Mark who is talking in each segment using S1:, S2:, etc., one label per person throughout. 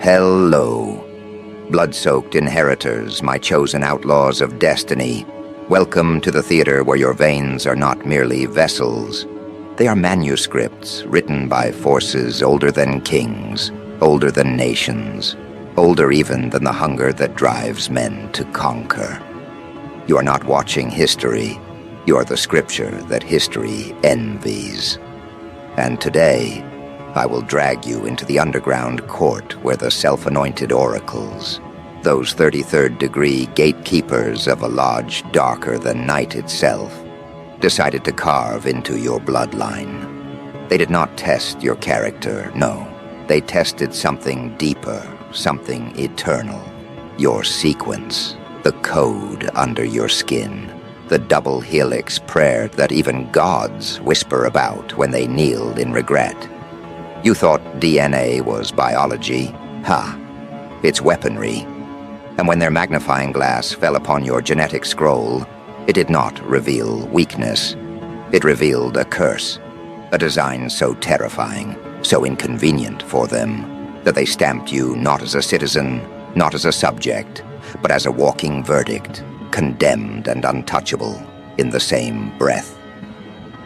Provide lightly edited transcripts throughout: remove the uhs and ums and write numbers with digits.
S1: Hello, blood-soaked inheritors, my chosen outlaws of destiny. Welcome to the theater where your veins are not merely vessels. They are manuscripts written by forces older than kings, older than nations, older even than the hunger that drives men to conquer. You are not watching history. You are the scripture that history envies. And today, I will drag you into the underground court where the self-anointed oracles, those 33rd degree gatekeepers of a lodge darker than night itself, decided to carve into your bloodline. They did not test your character, no. They tested something deeper, something eternal. Your sequence, the code under your skin, the double helix prayer that even gods whisper about when they kneel in regret. You thought DNA was biology. Ha! It's weaponry. And when their magnifying glass fell upon your genetic scroll, it did not reveal weakness. It revealed a curse, a design so terrifying, so inconvenient for them, that they stamped you not as a citizen, not as a subject, but as a walking verdict, condemned and untouchable in the same breath.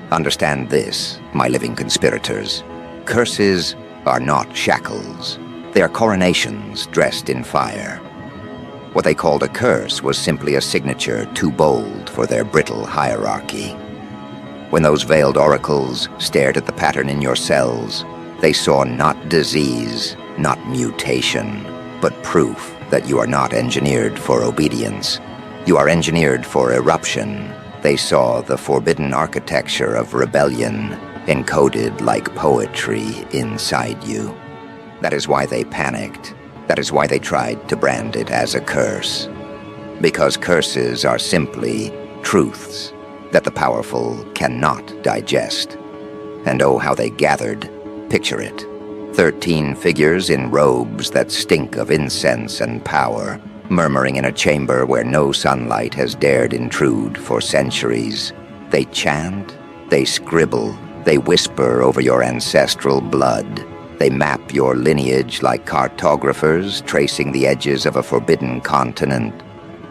S1: Understand this, my living conspirators. Curses are not shackles. They are coronations dressed in fire. What they called a curse was simply a signature too bold for their brittle hierarchy. When those veiled oracles stared at the pattern in your cells, they saw not disease, not mutation, but proof that you are not engineered for obedience. You are engineered for eruption. They saw the forbidden architecture of rebellion encoded like poetry inside you. That is why they panicked. That is why they tried to brand it as a curse. Because curses are simply truths that the powerful cannot digest. And oh, how they gathered. Picture it. 13 figures in robes that stink of incense and power, murmuring in a chamber where no sunlight has dared intrude for centuries. They chant, they scribble, they whisper over your ancestral blood. They map your lineage like cartographers tracing the edges of a forbidden continent.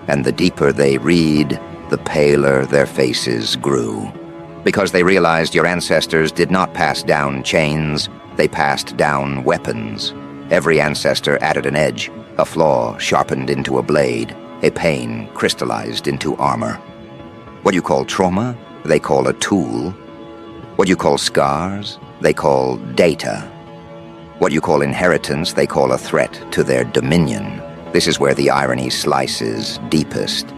S1: And the deeper they read, the paler their faces grew. Because they realized your ancestors did not pass down chains, they passed down weapons. Every ancestor added an edge, a flaw sharpened into a blade, a pain crystallized into armor. What you call trauma, they call a tool. What you call scars, they call data. What you call inheritance, they call a threat to their dominion. This is where the irony slices deepest.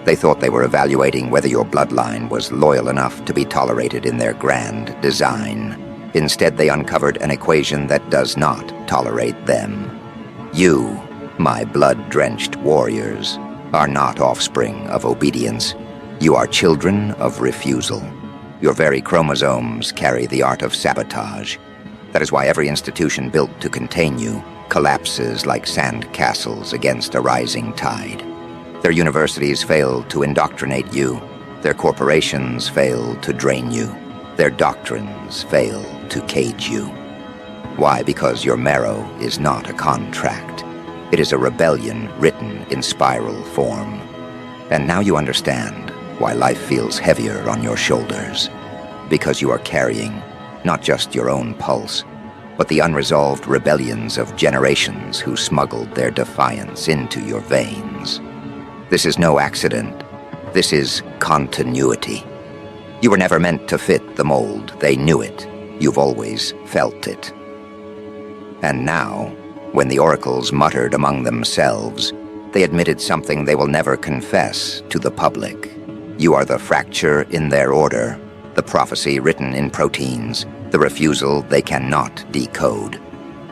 S1: They thought they were evaluating whether your bloodline was loyal enough to be tolerated in their grand design. Instead, they uncovered an equation that does not tolerate them. You, my blood-drenched warriors, are not offspring of obedience. You are children of refusal. Your very chromosomes carry the art of sabotage. That is why every institution built to contain you collapses like sand castles against a rising tide. Their universities fail to indoctrinate you. Their corporations fail to drain you. Their doctrines fail to cage you. Why? Because your marrow is not a contract. It is a rebellion written in spiral form. And now you understand why life feels heavier on your shoulders. Because you are carrying not just your own pulse, but the unresolved rebellions of generations who smuggled their defiance into your veins. This is no accident. This is continuity. You were never meant to fit the mold. They knew it. You've always felt it. And now, when the oracles muttered among themselves, they admitted something they will never confess to the public. You are the fracture in their order, the prophecy written in proteins, the refusal they cannot decode.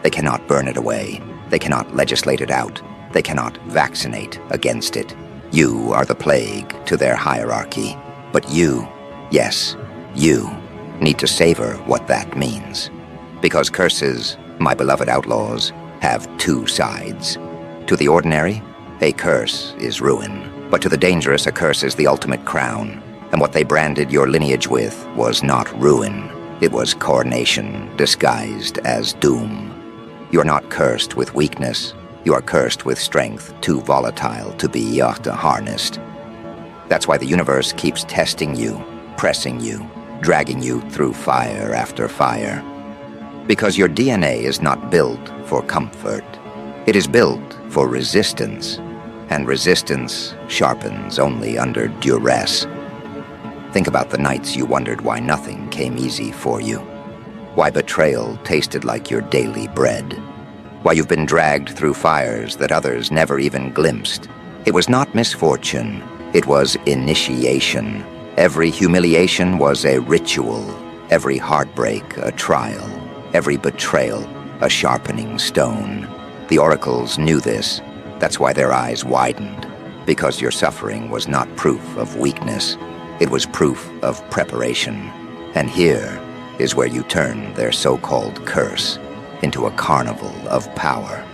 S1: They cannot burn it away. They cannot legislate it out. They cannot vaccinate against it. You are the plague to their hierarchy. But you, yes, you, need to savor what that means. Because curses, my beloved outlaws, have two sides. To the ordinary, a curse is ruin. But to the dangerous, a curse is the ultimate crown. And what they branded your lineage with was not ruin. It was coronation disguised as doom. You are not cursed with weakness. You are cursed with strength too volatile to be harnessed. That's why the universe keeps testing you, pressing you, dragging you through fire after fire. Because your DNA is not built for comfort. It is built for resistance, and resistance sharpens only under duress. Think about the nights you wondered why nothing came easy for you. Why betrayal tasted like your daily bread. Why you've been dragged through fires that others never even glimpsed. It was not misfortune, it was initiation. Every humiliation was a ritual, every heartbreak a trial, every betrayal a sharpening stone. The oracles knew this. That's why their eyes widened, because your suffering was not proof of weakness. It was proof of preparation. And here is where you turn their so-called curse into a carnival of power.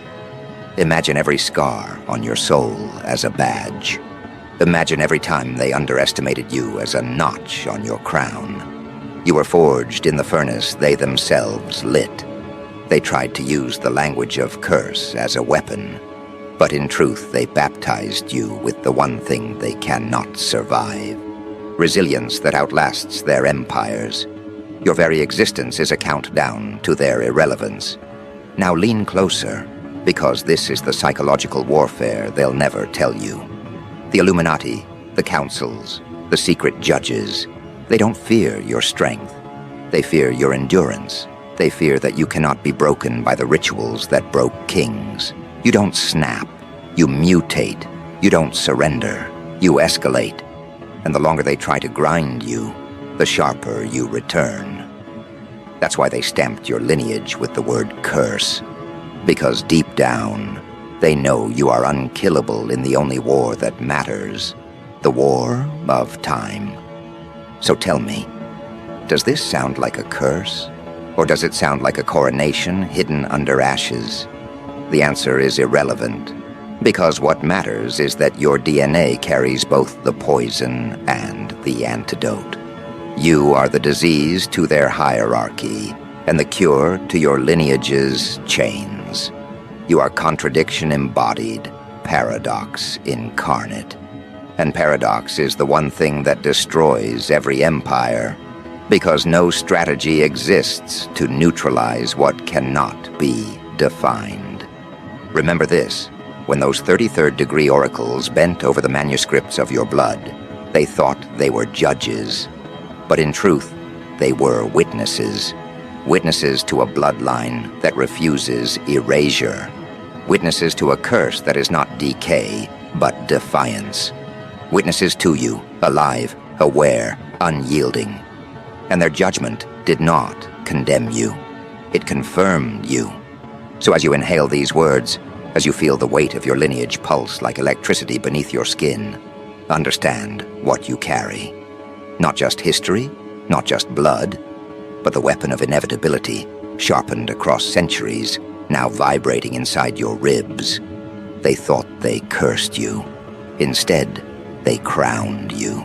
S1: Imagine every scar on your soul as a badge. Imagine every time they underestimated you as a notch on your crown. You were forged in the furnace they themselves lit. They tried to use the language of curse as a weapon, but in truth they baptized you with the one thing they cannot survive. Resilience that outlasts their empires. Your very existence is a countdown to their irrelevance. Now lean closer, because this is the psychological warfare they'll never tell you. The Illuminati, the councils, the secret judges, they don't fear your strength. They fear your endurance. They fear that you cannot be broken by the rituals that broke kings. You don't snap. You mutate. You don't surrender. You escalate. And the longer they try to grind you, the sharper you return. That's why they stamped your lineage with the word curse. Because deep down, they know you are unkillable in the only war that matters, the war of time. So tell me, does this sound like a curse? Or does it sound like a coronation hidden under ashes? The answer is irrelevant, because what matters is that your DNA carries both the poison and the antidote. You are the disease to their hierarchy, and the cure to your lineage's chains. You are contradiction embodied, paradox incarnate. And paradox is the one thing that destroys every empire, because no strategy exists to neutralize what cannot be defined. Remember this, when those 33rd degree oracles bent over the manuscripts of your blood, they thought they were judges. But in truth, they were witnesses. Witnesses to a bloodline that refuses erasure. Witnesses to a curse that is not decay, but defiance. Witnesses to you, alive, aware, unyielding. And their judgment did not condemn you. It confirmed you. So as you inhale these words, as you feel the weight of your lineage pulse like electricity beneath your skin, understand what you carry. Not just history, not just blood, but the weapon of inevitability, sharpened across centuries, now vibrating inside your ribs. They thought they cursed you. Instead, they crowned you.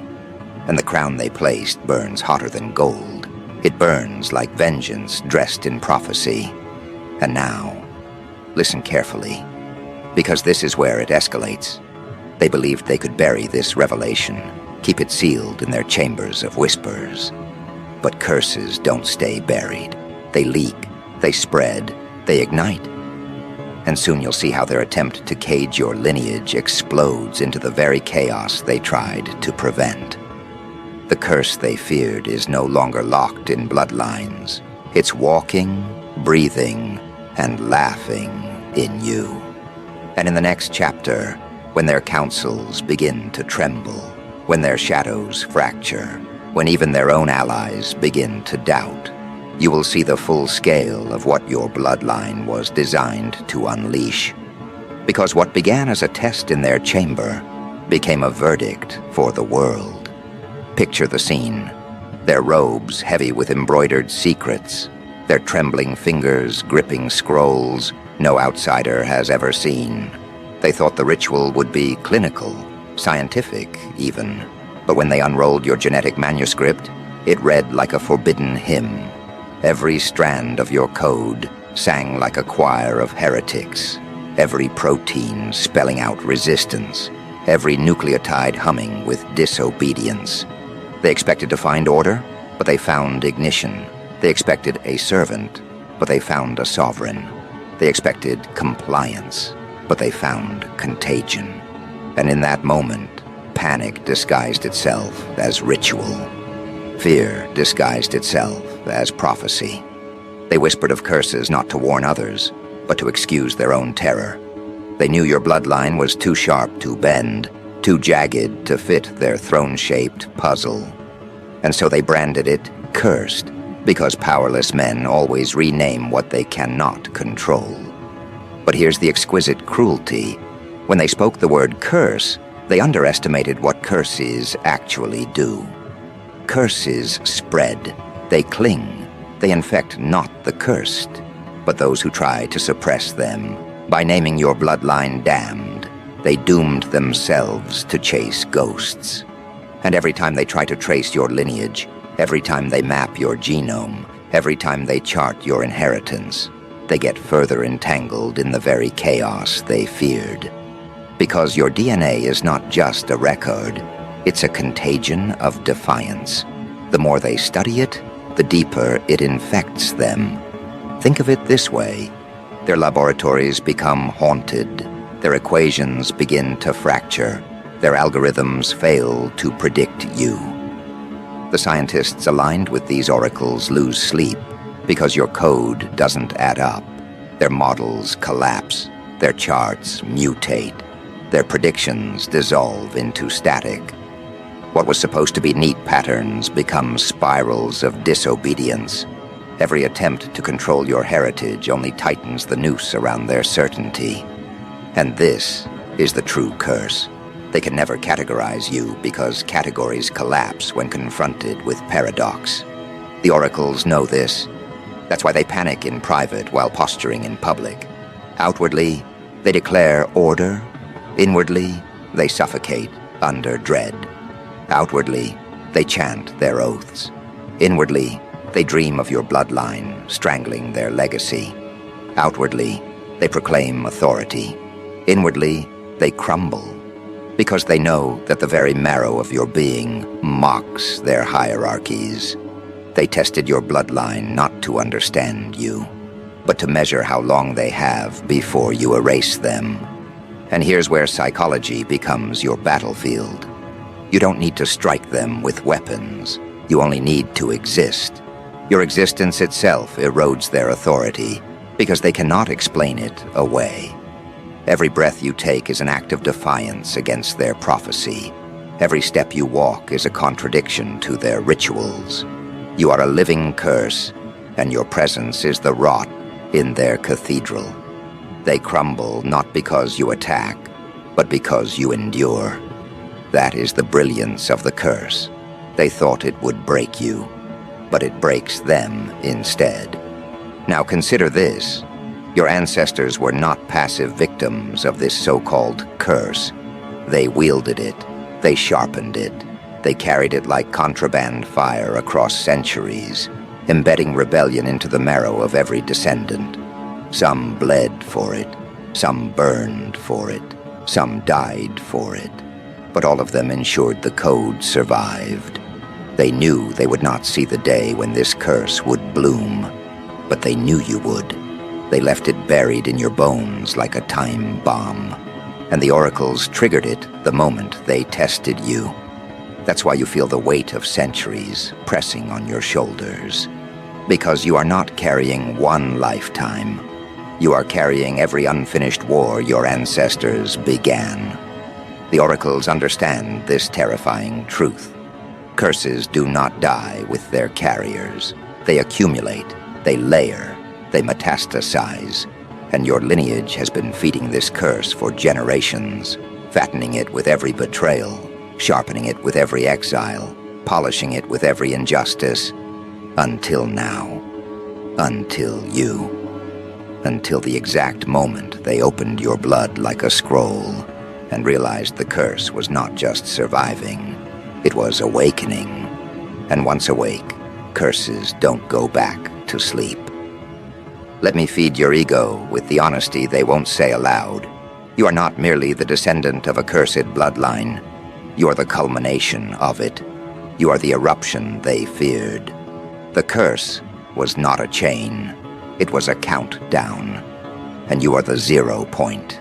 S1: And the crown they placed burns hotter than gold. It burns like vengeance dressed in prophecy. And now, listen carefully, because this is where it escalates. They believed they could bury this revelation, keep it sealed in their chambers of whispers. But curses don't stay buried. They leak, they spread, they ignite. And soon you'll see how their attempt to cage your lineage explodes into the very chaos they tried to prevent. The curse they feared is no longer locked in bloodlines. It's walking, breathing, and laughing in you. And in the next chapter, when their counsels begin to tremble, when their shadows fracture, when even their own allies begin to doubt, you will see the full scale of what your bloodline was designed to unleash. Because what began as a test in their chamber became a verdict for the world. Picture the scene. Their robes heavy with embroidered secrets, their trembling fingers gripping scrolls no outsider has ever seen. They thought the ritual would be clinical, scientific even. But when they unrolled your genetic manuscript, it read like a forbidden hymn. Every strand of your code sang like a choir of heretics, every protein spelling out resistance, every nucleotide humming with disobedience. They expected to find order, but they found ignition. They expected a servant, but they found a sovereign. They expected compliance, but they found contagion. And in that moment, panic disguised itself as ritual. Fear disguised itself as prophecy. They whispered of curses not to warn others, but to excuse their own terror. They knew your bloodline was too sharp to bend, too jagged to fit their throne-shaped puzzle. And so they branded it cursed, because powerless men always rename what they cannot control. But here's the exquisite cruelty. When they spoke the word curse, they underestimated what curses actually do. Curses spread. They cling. They infect not the cursed, but those who try to suppress them. By naming your bloodline damned, they doomed themselves to chase ghosts. And every time they try to trace your lineage, every time they map your genome, every time they chart your inheritance, they get further entangled in the very chaos they feared. Because your DNA is not just a record, it's a contagion of defiance. The more they study it, the deeper it infects them. Think of it this way. Their laboratories become haunted. Their equations begin to fracture. Their algorithms fail to predict you. The scientists aligned with these oracles lose sleep because your code doesn't add up. Their models collapse. Their charts mutate. Their predictions dissolve into static. What was supposed to be neat patterns become spirals of disobedience. Every attempt to control your heritage only tightens the noose around their certainty. And this is the true curse. They can never categorize you because categories collapse when confronted with paradox. The oracles know this. That's why they panic in private while posturing in public. Outwardly, they declare order. Inwardly, they suffocate under dread. Outwardly, they chant their oaths. Inwardly, they dream of your bloodline, strangling their legacy. Outwardly, they proclaim authority. Inwardly, they crumble, because they know that the very marrow of your being mocks their hierarchies. They tested your bloodline not to understand you, but to measure how long they have before you erase them. And here's where psychology becomes your battlefield. You don't need to strike them with weapons. You only need to exist. Your existence itself erodes their authority, because they cannot explain it away. Every breath you take is an act of defiance against their prophecy. Every step you walk is a contradiction to their rituals. You are a living curse, and your presence is the rot in their cathedral. They crumble not because you attack, but because you endure. That is the brilliance of the curse. They thought it would break you, but it breaks them instead. Now consider this. Your ancestors were not passive victims of this so-called curse. They wielded it. They sharpened it. They carried it like contraband fire across centuries, embedding rebellion into the marrow of every descendant. Some bled for it. Some burned for it. Some died for it. But all of them ensured the code survived. They knew they would not see the day when this curse would bloom, but they knew you would. They left it buried in your bones like a time bomb, and the oracles triggered it the moment they tested you. That's why you feel the weight of centuries pressing on your shoulders. Because you are not carrying one lifetime. You are carrying every unfinished war your ancestors began. The oracles understand this terrifying truth. Curses do not die with their carriers. They accumulate, they layer, they metastasize, and your lineage has been feeding this curse for generations, fattening it with every betrayal, sharpening it with every exile, polishing it with every injustice, until now, until you. Until the exact moment they opened your blood like a scroll and realized the curse was not just surviving, it was awakening. And once awake, curses don't go back to sleep. Let me feed your ego with the honesty they won't say aloud. You are not merely the descendant of a cursed bloodline. You are the culmination of it. You are the eruption they feared. The curse was not a chain. It was a countdown. And you are the 0 point.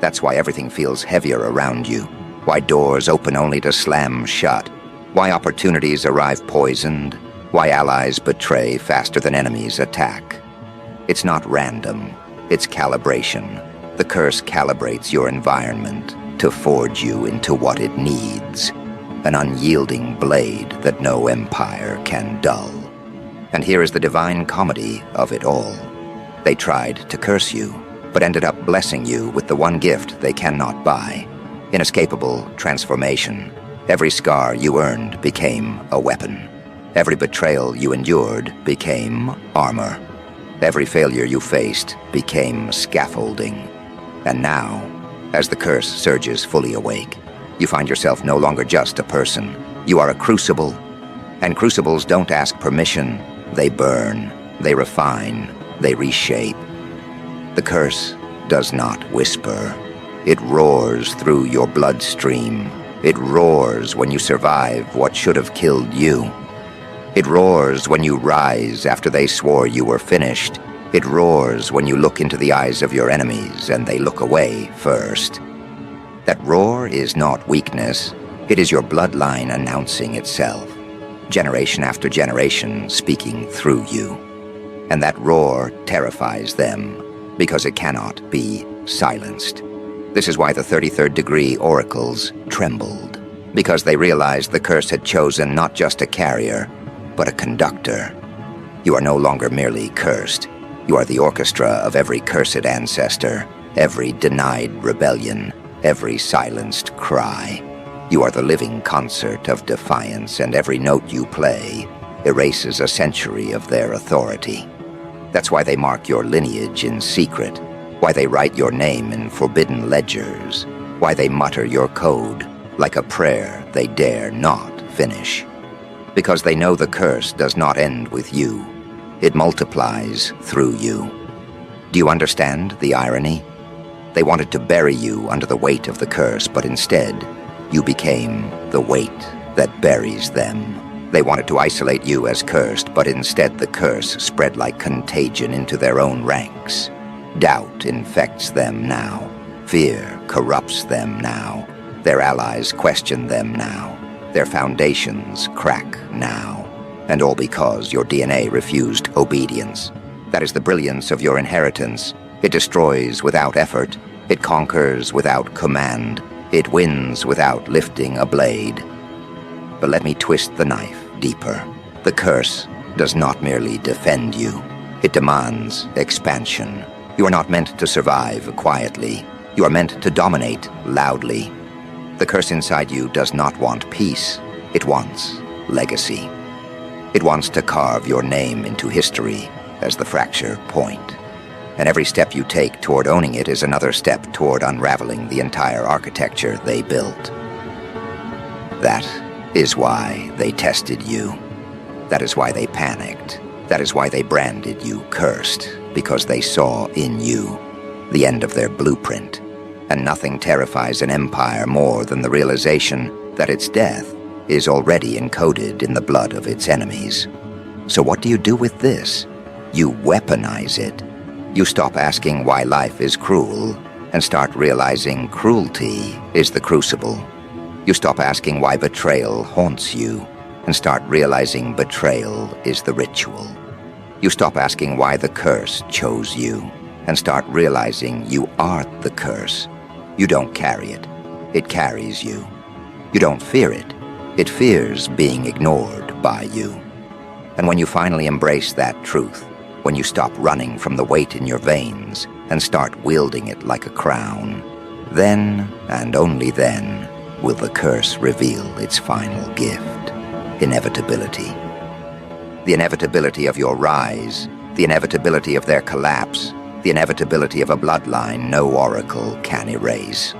S1: That's why everything feels heavier around you. Why doors open only to slam shut. Why opportunities arrive poisoned. Why allies betray faster than enemies attack. It's not random. It's calibration. The curse calibrates your environment to forge you into what it needs. An unyielding blade that no empire can dull. And here is the divine comedy of it all. They tried to curse you, but ended up blessing you with the one gift they cannot buy. Inescapable transformation. Every scar you earned became a weapon. Every betrayal you endured became armor. Every failure you faced became scaffolding. And now, as the curse surges fully awake, you find yourself no longer just a person. You are a crucible. And crucibles don't ask permission. They burn, they refine, they reshape. The curse does not whisper. It roars through your bloodstream. It roars when you survive what should have killed you. It roars when you rise after they swore you were finished. It roars when you look into the eyes of your enemies and they look away first. That roar is not weakness. It is your bloodline announcing itself. Generation after generation speaking through you. And that roar terrifies them because it cannot be silenced. This is why the 33rd degree oracles trembled, because they realized the curse had chosen not just a carrier, but a conductor. You are no longer merely cursed. You are the orchestra of every cursed ancestor, every denied rebellion, every silenced cry. You are the living concert of defiance, and every note you play erases a century of their authority. That's why they mark your lineage in secret, why they write your name in forbidden ledgers, why they mutter your code like a prayer they dare not finish. Because they know the curse does not end with you. It multiplies through you. Do you understand the irony? They wanted to bury you under the weight of the curse, but instead, you became the weight that buries them. They wanted to isolate you as cursed, but instead the curse spread like contagion into their own ranks. Doubt infects them now. Fear corrupts them now. Their allies question them now. Their foundations crack now. And all because your DNA refused obedience. That is the brilliance of your inheritance. It destroys without effort. It conquers without command. It wins without lifting a blade. But let me twist the knife deeper. The curse does not merely defend you. It demands expansion. You are not meant to survive quietly. You are meant to dominate loudly. The curse inside you does not want peace. It wants legacy. It wants to carve your name into history as the fracture point. And every step you take toward owning it is another step toward unraveling the entire architecture they built. That is why they tested you. That is why they panicked. That is why they branded you cursed, because they saw in you the end of their blueprint. And nothing terrifies an empire more than the realization that its death is already encoded in the blood of its enemies. So what do you do with this? You weaponize it. You stop asking why life is cruel and start realizing cruelty is the crucible. You stop asking why betrayal haunts you and start realizing betrayal is the ritual. You stop asking why the curse chose you and start realizing you are the curse. You don't carry it. It carries you. You don't fear it. It fears being ignored by you. And when you finally embrace that truth, when you stop running from the weight in your veins and start wielding it like a crown, then, and only then, will the curse reveal its final gift, inevitability. The inevitability of your rise, the inevitability of their collapse, the inevitability of a bloodline no oracle can erase.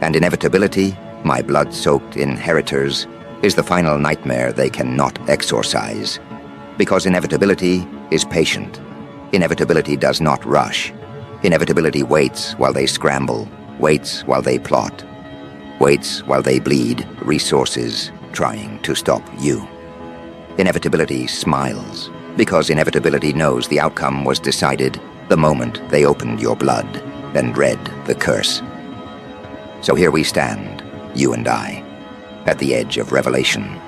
S1: And inevitability, my blood-soaked inheritors, is the final nightmare they cannot exorcise. Because inevitability is patient. Inevitability does not rush. Inevitability waits while they scramble, waits while they plot, waits while they bleed resources trying to stop you. Inevitability smiles, because inevitability knows the outcome was decided the moment they opened your blood and read the curse. So here we stand, you and I, at the edge of revelation.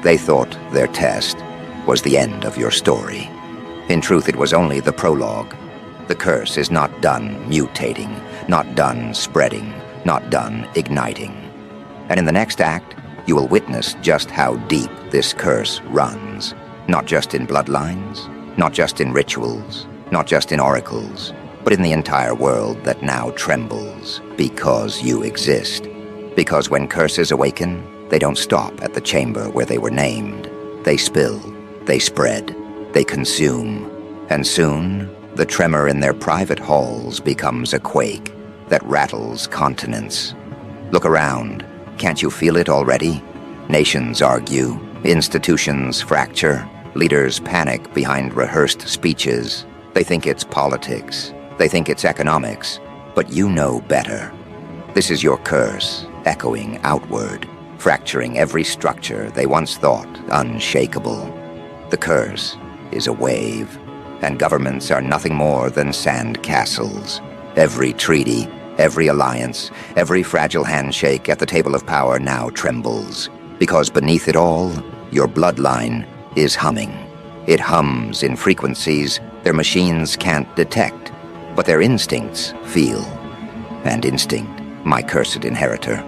S1: They thought their test was the end of your story. In truth, it was only the prologue. The curse is not done mutating, not done spreading, not done igniting. And in the next act, you will witness just how deep this curse runs. Not just in bloodlines, not just in rituals, not just in oracles, but in the entire world that now trembles because you exist. Because when curses awaken, they don't stop at the chamber where they were named. They spill, they spread, they consume, and soon the tremor in their private halls becomes a quake that rattles continents. Look around. Can't you feel it already? Nations argue, institutions fracture, leaders panic behind rehearsed speeches. They think it's politics, they think it's economics, but you know better. This is your curse, echoing outward, fracturing every structure they once thought unshakable. The curse is a wave, and governments are nothing more than sand castles. Every treaty, every alliance, every fragile handshake at the table of power now trembles, because beneath it all, your bloodline is humming. It hums in frequencies their machines can't detect, but their instincts feel. And instinct, my cursed inheritor,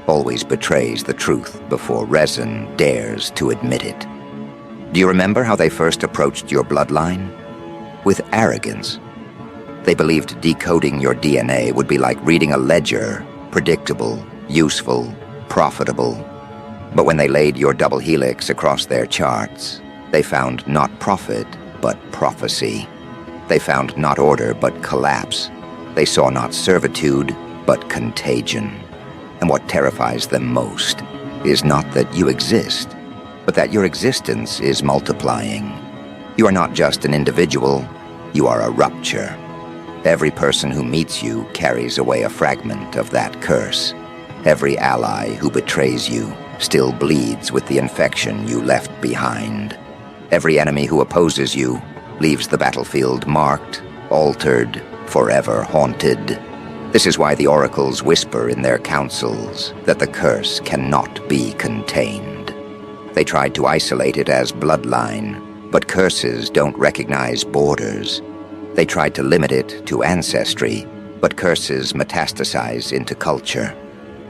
S1: always betrays the truth before reason dares to admit it. Do you remember how they first approached your bloodline? With arrogance. They believed decoding your DNA would be like reading a ledger, predictable, useful, profitable. But when they laid your double helix across their charts, they found not profit, but prophecy. They found not order, but collapse. They saw not servitude, but contagion. And what terrifies them most is not that you exist, but that your existence is multiplying. You are not just an individual, you are a rupture. Every person who meets you carries away a fragment of that curse. Every ally who betrays you still bleeds with the infection you left behind. Every enemy who opposes you leaves the battlefield marked, altered, forever haunted. This is why the oracles whisper in their councils that the curse cannot be contained. They tried to isolate it as bloodline, but curses don't recognize borders. They tried to limit it to ancestry, but curses metastasize into culture.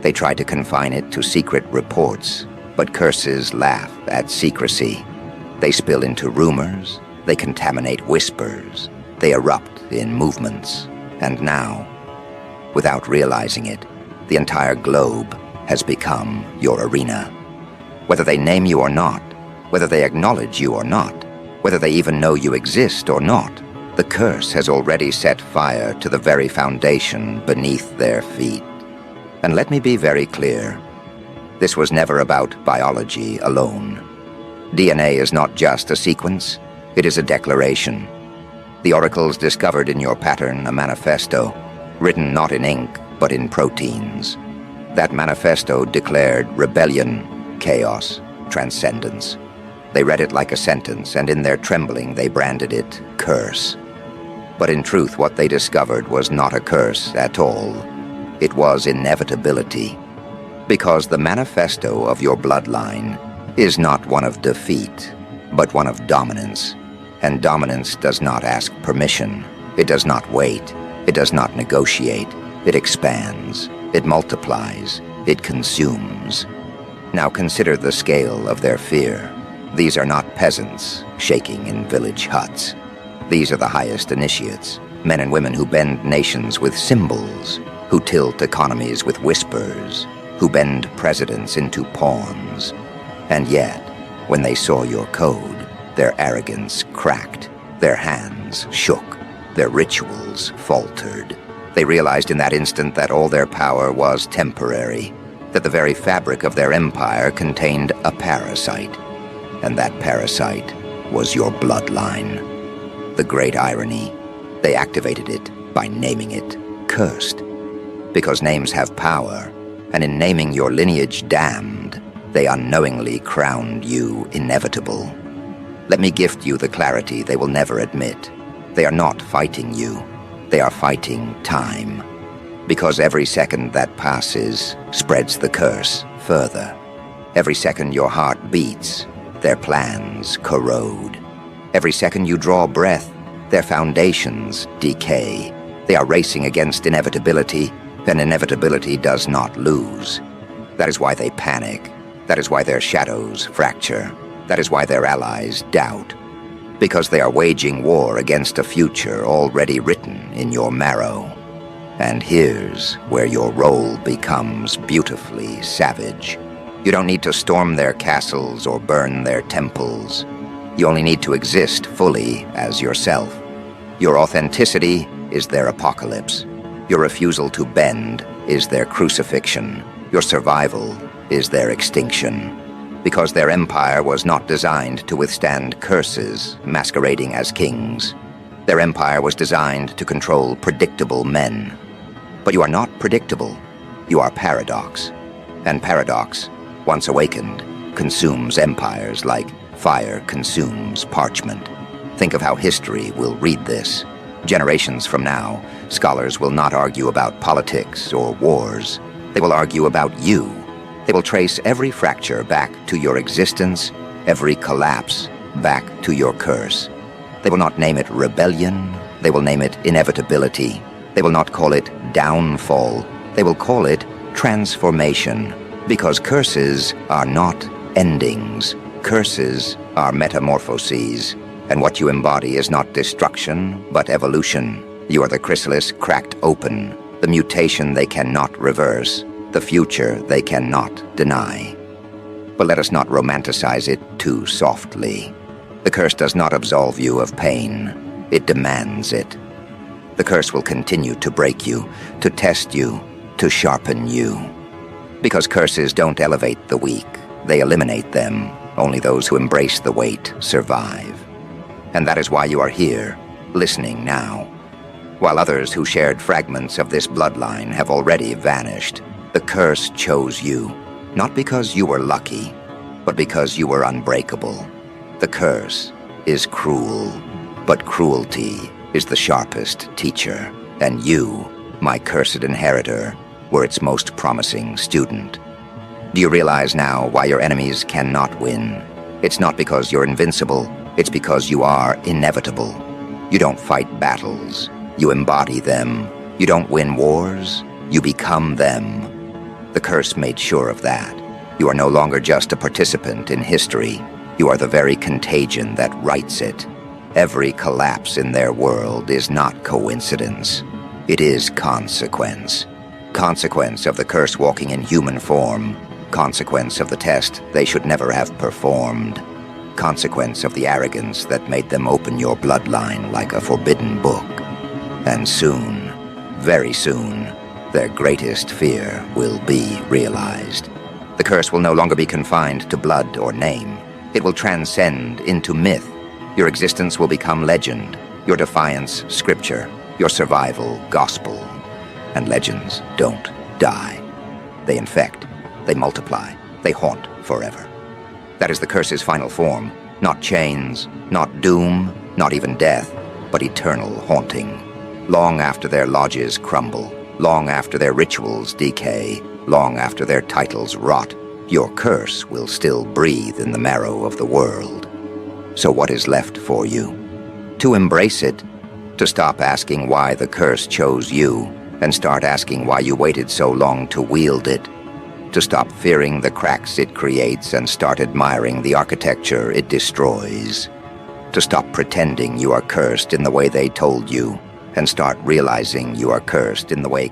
S1: They tried to confine it to secret reports, but curses laugh at secrecy. They spill into rumors, they contaminate whispers, they erupt in movements, and now, without realizing it, the entire globe has become your arena. Whether they name you or not, whether they acknowledge you or not, whether they even know you exist or not, the curse has already set fire to the very foundation beneath their feet. And let me be very clear, this was never about biology alone. DNA is not just a sequence, it is a declaration. The oracles discovered in your pattern a manifesto, written not in ink, but in proteins. That manifesto declared rebellion, chaos, transcendence. They read it like a sentence, and in their trembling they branded it curse. But in truth, what they discovered was not a curse at all. It was inevitability. Because the manifesto of your bloodline is not one of defeat, but one of dominance. And dominance does not ask permission. It does not wait. It does not negotiate. It expands. It multiplies. It consumes. Now consider the scale of their fear. These are not peasants shaking in village huts. These are the highest initiates, men and women who bend nations with symbols, who tilt economies with whispers, who bend presidents into pawns. And yet, when they saw your code, their arrogance cracked, their hands shook, their rituals faltered. They realized in that instant that all their power was temporary, that the very fabric of their empire contained a parasite, and that parasite was your bloodline. The great irony. They activated it by naming it cursed. Because names have power, and in naming your lineage damned, they unknowingly crowned you inevitable. Let me gift you the clarity they will never admit. They are not fighting you. They are fighting time. Because every second that passes spreads the curse further. Every second your heart beats, their plans corrode. Every second you draw breath, their foundations decay. They are racing against inevitability, and inevitability does not lose. That is why they panic. That is why their shadows fracture. That is why their allies doubt. Because they are waging war against a future already written in your marrow. And here's where your role becomes beautifully savage. You don't need to storm their castles or burn their temples. You only need to exist fully as yourself. Your authenticity is their apocalypse. Your refusal to bend is their crucifixion. Your survival is their extinction. Because their empire was not designed to withstand curses masquerading as kings. Their empire was designed to control predictable men. But you are not predictable. You are paradox. And paradox, once awakened, consumes empires like fire consumes parchment. Think of how history will read this. Generations from now, scholars will not argue about politics or wars. They will argue about you. They will trace every fracture back to your existence, every collapse back to your curse. They will not name it rebellion. They will name it inevitability. They will not call it downfall. They will call it transformation. Because curses are not endings. Curses are metamorphoses. And what you embody is not destruction, but evolution. You are the chrysalis cracked open, the mutation they cannot reverse, the future they cannot deny. But let us not romanticize it too softly. The curse does not absolve you of pain. It demands it. The curse will continue to break you, to test you, to sharpen you. Because curses don't elevate the weak. They eliminate them. Only those who embrace the weight survive. And that is why you are here, listening now. While others who shared fragments of this bloodline have already vanished, the curse chose you, not because you were lucky, but because you were unbreakable. The curse is cruel, but cruelty is the sharpest teacher, and you, my cursed inheritor, were its most promising student. Do you realize now why your enemies cannot win? It's not because you're invincible, it's because you are inevitable. You don't fight battles, you embody them. You don't win wars, you become them. The curse made sure of that. You are no longer just a participant in history. You are the very contagion that writes it. Every collapse in their world is not coincidence. It is consequence. Consequence of the curse walking in human form. Consequence of the test they should never have performed. Consequence of the arrogance that made them open your bloodline like a forbidden book. And soon, very soon, their greatest fear will be realized. The curse will no longer be confined to blood or name. It will transcend into myth. Your existence will become legend, your defiance scripture, your survival gospel. And legends don't die. They infect, they multiply, they haunt forever. That is the curse's final form. Not chains, not doom, not even death, but eternal haunting. Long after their lodges crumble, long after their rituals decay, long after their titles rot, your curse will still breathe in the marrow of the world. So what is left for you? To embrace it, to stop asking why the curse chose you, and start asking why you waited so long to wield it. To stop fearing the cracks it creates and start admiring the architecture it destroys. To stop pretending you are cursed in the way they told you, and start realizing you are cursed in the way